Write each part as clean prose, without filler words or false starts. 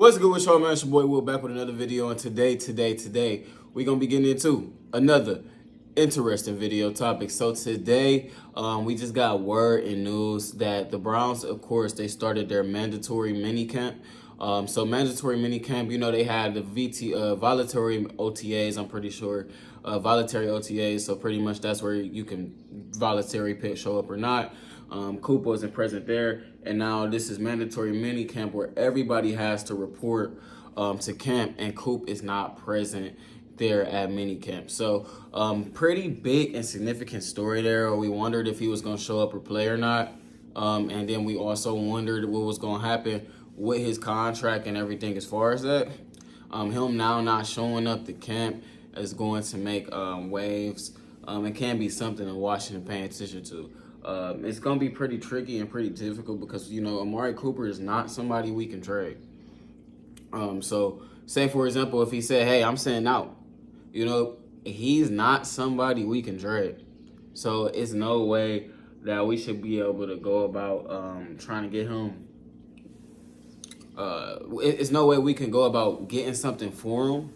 What's good with y'all, man? It's your boy Will back with another video. And today, we're going to be getting into another interesting video topic. So today, we just got word and news that the Browns, of course, they started their mandatory mini camp. So mandatory mini camp, they had the voluntary OTAs, I'm pretty sure, voluntary OTAs. So pretty much that's where you can voluntary pick show up or not. Coop wasn't present there, and now this is mandatory mini camp where everybody has to report to camp, and Coop is not present there at mini camp. So pretty big and significant story there. We wondered if he was going to show up or play or not, and then we also wondered what was going to happen with his contract and everything as far as that. Him now not showing up to camp is going to make waves. It can be something in Washington paying attention to. It's going to be pretty tricky and pretty difficult because, Amari Cooper is not somebody we can trade. So say, for example, if he said, hey, I'm sitting out, he's not somebody we can trade. So it's no way that we should be able to go about trying to get him. It's no way we can go about getting something for him.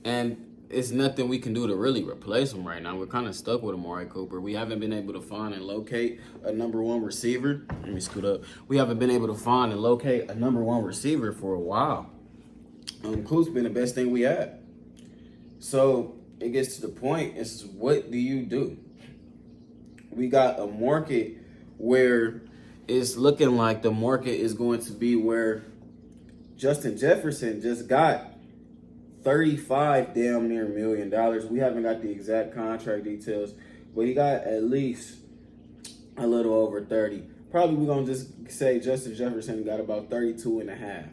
And it's nothing we can do to really replace him right now. We're kind of stuck with Amari Cooper. We haven't been able to find and locate a number one receiver. Let me scoot up. We haven't been able to find and locate a number one receiver for a while. Coop's been the best thing we had. So it gets to the point, it's what do you do? We got a market where it's looking like the market is going to be where Justin Jefferson just got 35 damn near $1 million. We haven't got the exact contract details, but he got at least a little over 30. Probably we're going to just say Justin Jefferson got about 32 and a half,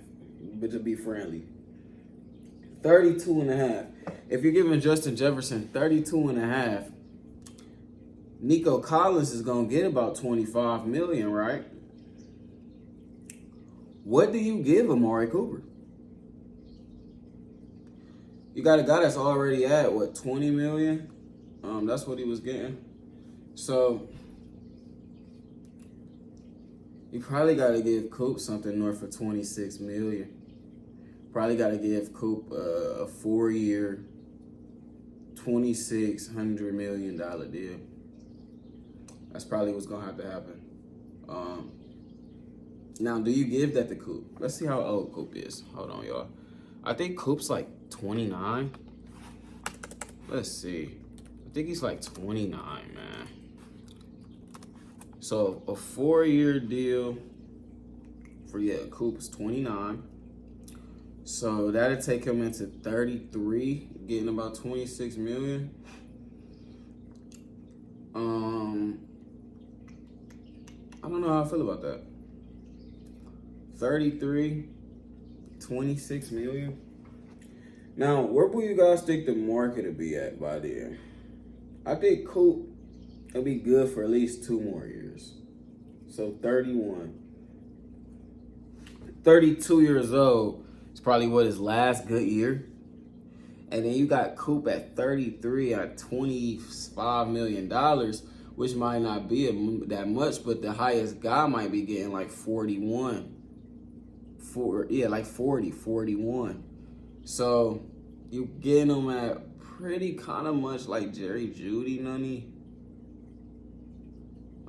but to be friendly. 32 and a half. If you're giving Justin Jefferson 32 and a half, Nico Collins is going to get about 25 million, right? What do you give Amari Cooper? You got a guy that's already at, 20 million? That's what he was getting. So, you probably got to give Coop something north of 26 million. Probably got to give Coop a 4-year, $2,600 million deal. That's probably what's going to have to happen. Now, do you give that to Coop? Let's see how old Coop is. Hold on, y'all. I think Coop's like 29. Let's see. I think he's like 29, man. So a 4-year deal for Coop is 29. So that'll take him into 33, getting about 26 million. I don't know how I feel about that. 33, 26 million. Now, where will you guys think the market will be at by then? I think Coop will be good for at least 2 more years. So 31. 32 years old is probably his last good year. And then you got Coop at 33 at $25 million, which might not be that much, but the highest guy might be getting like 41. Like 40, 41. So you getting them at pretty kind of much like Jerry Jeudy money.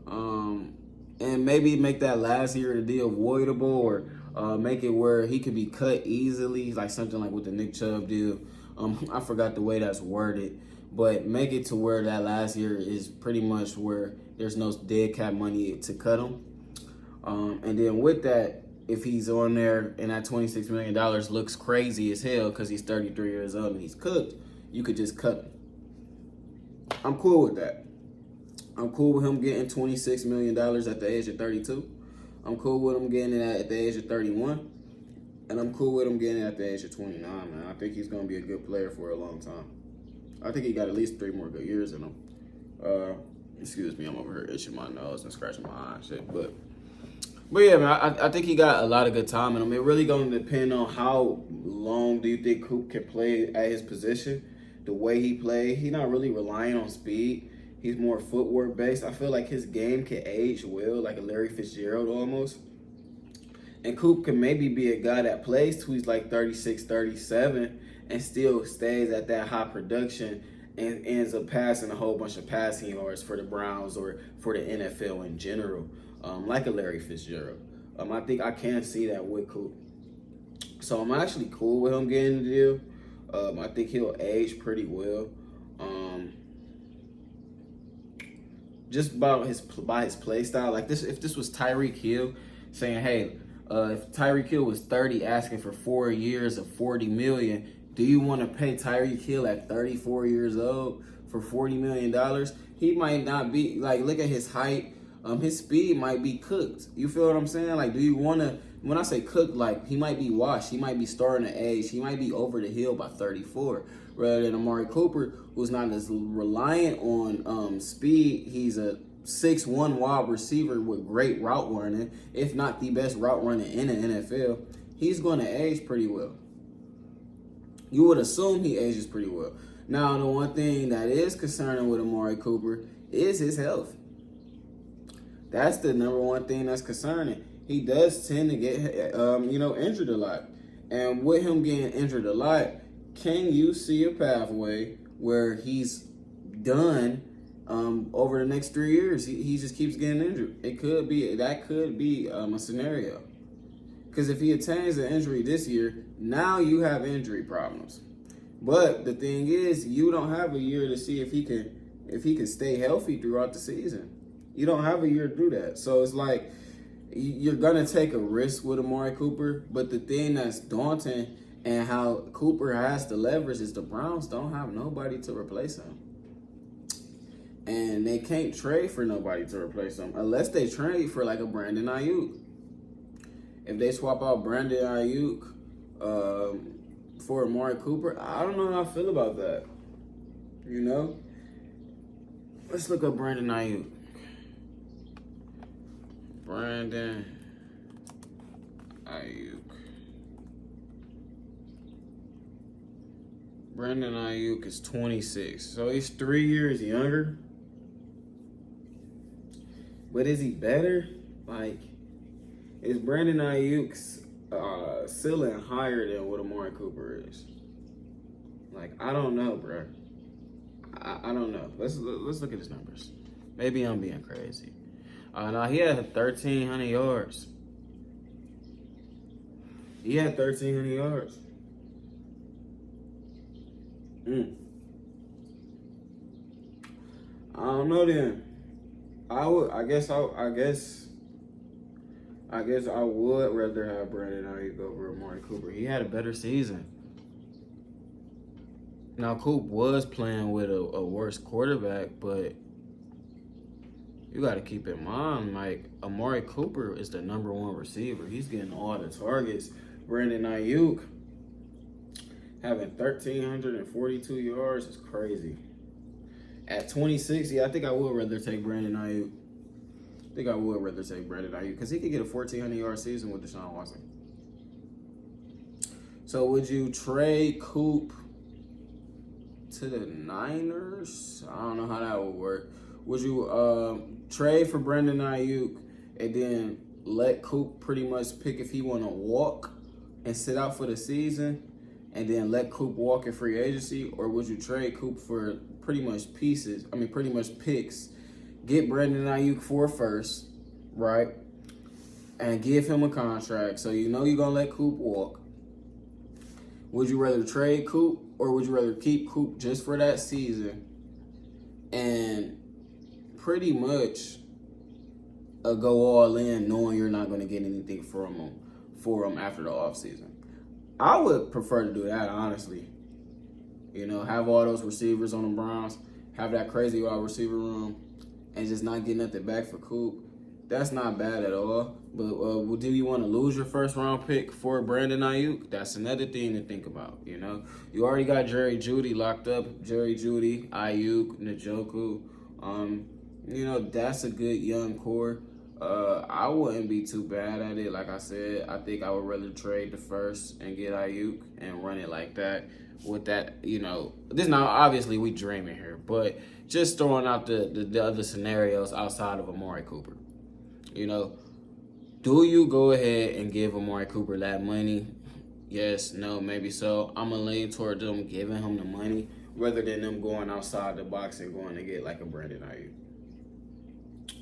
And maybe make that last year of the deal voidable, or make it where he could be cut easily, like something like with the Nick Chubb deal. I forgot the way that's worded, but make it to where that last year is pretty much where there's no dead cap money to cut him. And then with that, if he's on there and that $26 million looks crazy as hell because he's 33 years old and he's cooked, you could just cut him. I'm cool with that. I'm cool with him getting $26 million at the age of 32. I'm cool with him getting it at the age of 31. And I'm cool with him getting it at the age of 29, man. I think he's going to be a good player for a long time. I think he got at least 3 more good years in him. Excuse me, I'm over here itching my nose and scratching my eye and shit. But yeah, man, I think he got a lot of good time in him. It really going to depend on how long do you think Coop can play at his position. The way he played, he's not really relying on speed. He's more footwork based. I feel like his game can age well, like a Larry Fitzgerald almost. And Coop can maybe be a guy that plays till he's like 36, 37 and still stays at that high production and ends up passing a whole bunch of passing yards for the Browns or for the NFL in general, like a Larry Fitzgerald. I think I can see that with Coop. So I'm actually cool with him getting the deal. I think he'll age pretty well. Just about by his play style, like this. If this was Tyreek Hill saying, "Hey, if Tyreek Hill was 30, asking for 4 years of $40 million, do you want to pay Tyreek Hill at 34 years old for $40 million?" He might not be like. Look at his height. His speed might be cooked. You feel what I'm saying? Like, do you want to? When I say cooked, like he might be washed. He might be starting to age. He might be over the hill by 34. Rather than Amari Cooper, who's not as reliant on speed. He's a 6'1" wide receiver with great route running, if not the best route running in the NFL. He's going to age pretty well. You would assume he ages pretty well. Now, the one thing that is concerning with Amari Cooper is his health. That's the number one thing that's concerning. He does tend to get, injured a lot. And with him getting injured a lot, can you see a pathway where he's done over the next 3 years? He just keeps getting injured. That could be a scenario. Because if he attains an injury this year, now you have injury problems. But the thing is, you don't have a year to see if he can stay healthy throughout the season. You don't have a year to do that. So it's like you're gonna take a risk with Amari Cooper. But the thing that's daunting and how Cooper has to leverage is the Browns don't have nobody to replace him. And they can't trade for nobody to replace him unless they trade for like a Brandon Ayuk. If they swap out Brandon Ayuk for Amari Cooper, I don't know how I feel about that. You know? Let's look up Brandon Ayuk. Brandon Ayuk. Brandon Ayuk is 26, so he's 3 years younger. But is he better? Like, is Brandon Ayuk's ceiling higher than what Amari Cooper is? Like, I don't know, bro. I don't know. Let's look at his numbers. Maybe I'm being crazy. Now he had 1,300 yards. He had 1,300 yards. I don't know then. I guess I would rather have Brandon Ayuk over Amari Cooper. He had a better season. Now Coop was playing with a worse quarterback, but you got to keep in mind, like, Amari Cooper is the #1 receiver. He's getting all the targets. Brandon Ayuk having 1,342 yards is crazy. At 26, I think I would rather take Brandon Ayuk. Because he could get a 1,400-yard season with Deshaun Watson. So would you trade Coop to the Niners? I don't know how that would work. Would you trade for Brandon Ayuk and then let Coop pretty much pick if he want to walk and sit out for the season and then let Coop walk in free agency? Or would you trade Coop for pretty much picks, get Brandon Ayuk for a first, right, and give him a contract so you know you're going to let Coop walk? Would you rather trade Coop or would you rather keep Coop just for that season and pretty much go all in knowing you're not going to get anything for him after the offseason? I would prefer to do that, honestly. You know, have all those receivers on the Browns, have that crazy wide receiver room, and just not get nothing back for Coop. That's not bad at all. But do you want to lose your first-round pick for Brandon Ayuk? That's another thing to think about, you know. You already got Jerry Jeudy locked up. Jerry Jeudy, Ayuk, Njoku. You know, that's a good young core. I wouldn't be too bad at it. Like I said, I think I would rather trade the first and get Ayuk and run it like that. With that, you know, this now obviously we dreaming here, but just throwing out the other scenarios outside of Amari Cooper. You know, Do you go ahead and give Amari Cooper that money? Yes, no, maybe so. I'm going to lean toward them giving him the money rather than them going outside the box and going to get like a Brandon Ayuk.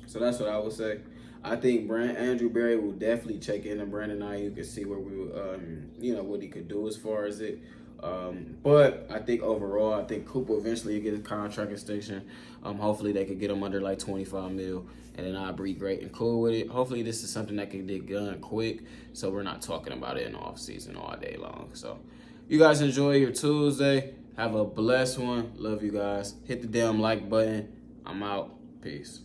So that's what I would say. I think Andrew Berry will definitely check in on Brandon Ayuk and see where what he could do as far as it. But I think overall, I think Cooper eventually get a contract extension. Hopefully they could get him under like 25 mil, and then I'll be great and cool with it. Hopefully this is something that can get done quick, so we're not talking about it in the off season all day long. So you guys enjoy your Tuesday. Have a blessed one. Love you guys. Hit the damn like button. I'm out. Peace.